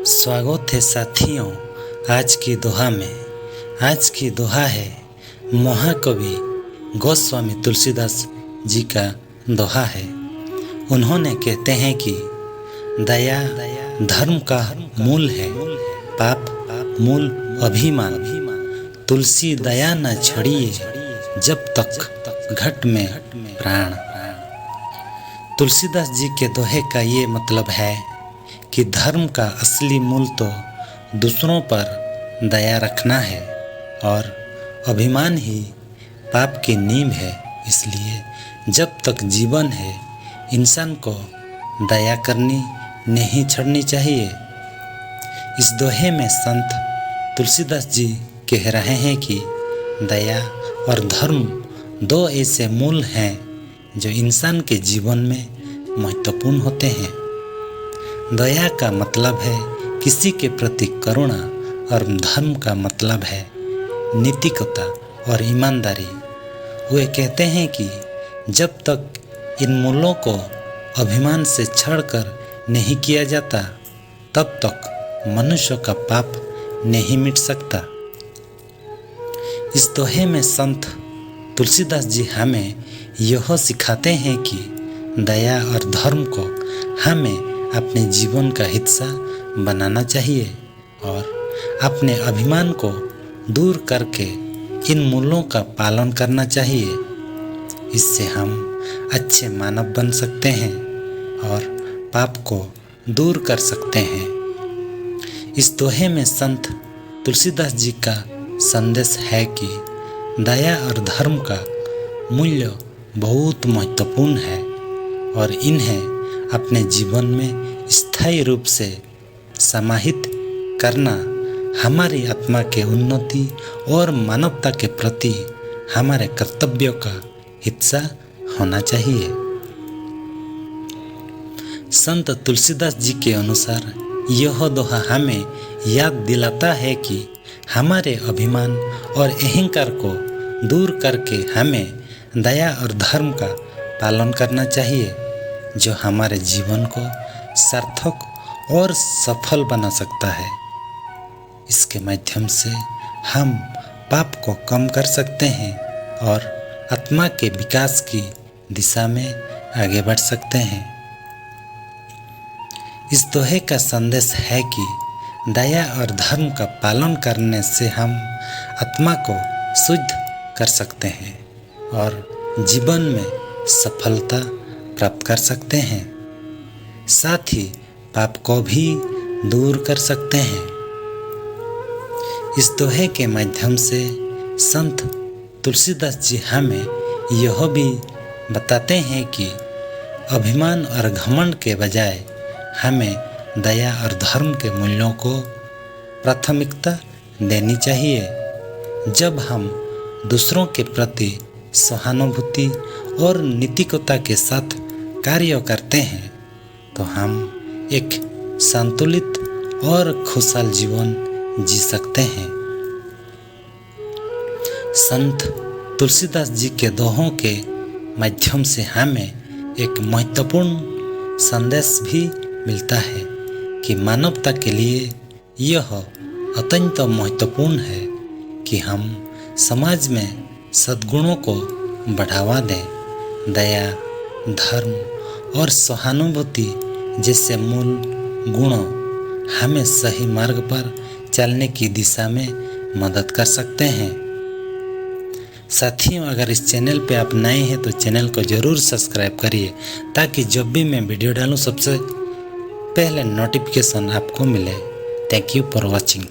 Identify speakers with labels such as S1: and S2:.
S1: स्वागत है साथियों आज की दोहा में। आज की दोहा है महाकवि गोस्वामी तुलसीदास जी का दोहा है। उन्होंने कहते हैं कि दया धर्म का मूल है, पाप मूल अभिमान। तुलसी दया न छड़िए जब तक घट में प्राण। तुलसीदास जी के दोहे का ये मतलब है कि धर्म का असली मूल तो दूसरों पर दया रखना है और अभिमान ही पाप की नींव है। इसलिए जब तक जीवन है इंसान को दया करनी नहीं छोड़नी चाहिए। इस दोहे में संत तुलसीदास जी कह रहे हैं कि दया और धर्म दो ऐसे मूल हैं जो इंसान के जीवन में महत्वपूर्ण होते हैं। दया का मतलब है किसी के प्रति करुणा और धर्म का मतलब है नैतिकता और ईमानदारी। वे कहते हैं कि जब तक इन मूलों को अभिमान से छड़कर नहीं किया जाता तब तक मनुष्य का पाप नहीं मिट सकता। इस दोहे में संत तुलसीदास जी हमें यह सिखाते हैं कि दया और धर्म को हमें अपने जीवन का हिस्सा बनाना चाहिए और अपने अभिमान को दूर करके इन मूलों का पालन करना चाहिए। इससे हम अच्छे मानव बन सकते हैं और पाप को दूर कर सकते हैं। इस दोहे में संत तुलसीदास जी का संदेश है कि दया और धर्म का मूल्य बहुत महत्वपूर्ण है और इन्हें अपने जीवन में स्थायी रूप से समाहित करना हमारी आत्मा के उन्नति और मानवता के प्रति हमारे कर्तव्यों का हिस्सा होना चाहिए। संत तुलसीदास जी के अनुसार यह दोहा हमें याद दिलाता है कि हमारे अभिमान और अहंकार को दूर करके हमें दया और धर्म का पालन करना चाहिए जो हमारे जीवन को सार्थक और सफल बना सकता है। इसके माध्यम से हम पाप को कम कर सकते हैं और आत्मा के विकास की दिशा में आगे बढ़ सकते हैं। इस दोहे का संदेश है कि दया और धर्म का पालन करने से हम आत्मा को शुद्ध कर सकते हैं और जीवन में सफलता प्राप्त कर सकते हैं, साथ ही पाप को भी दूर कर सकते हैं। इस दोहे के माध्यम से संत तुलसीदास जी हमें यह भी बताते हैं कि अभिमान और घमंड के बजाय हमें दया और धर्म के मूल्यों को प्राथमिकता देनी चाहिए। जब हम दूसरों के प्रति सहानुभूति और नैतिकता के साथ कार्य करते हैं तो हम एक संतुलित और खुशहाल जीवन जी सकते हैं। संत तुलसीदास जी के दोहों के माध्यम से हमें एक महत्वपूर्ण संदेश भी मिलता है कि मानवता के लिए यह अत्यंत महत्वपूर्ण है कि हम समाज में सद्गुणों को बढ़ावा दें। दया, धर्म और सहानुभूति जैसे मूल गुणों हमें सही मार्ग पर चलने की दिशा में मदद कर सकते हैं। साथियों, अगर इस चैनल पे आप नए हैं तो चैनल को ज़रूर सब्सक्राइब करिए ताकि जब भी मैं वीडियो डालूं सबसे पहले नोटिफिकेशन आपको मिले। Thank you for watching.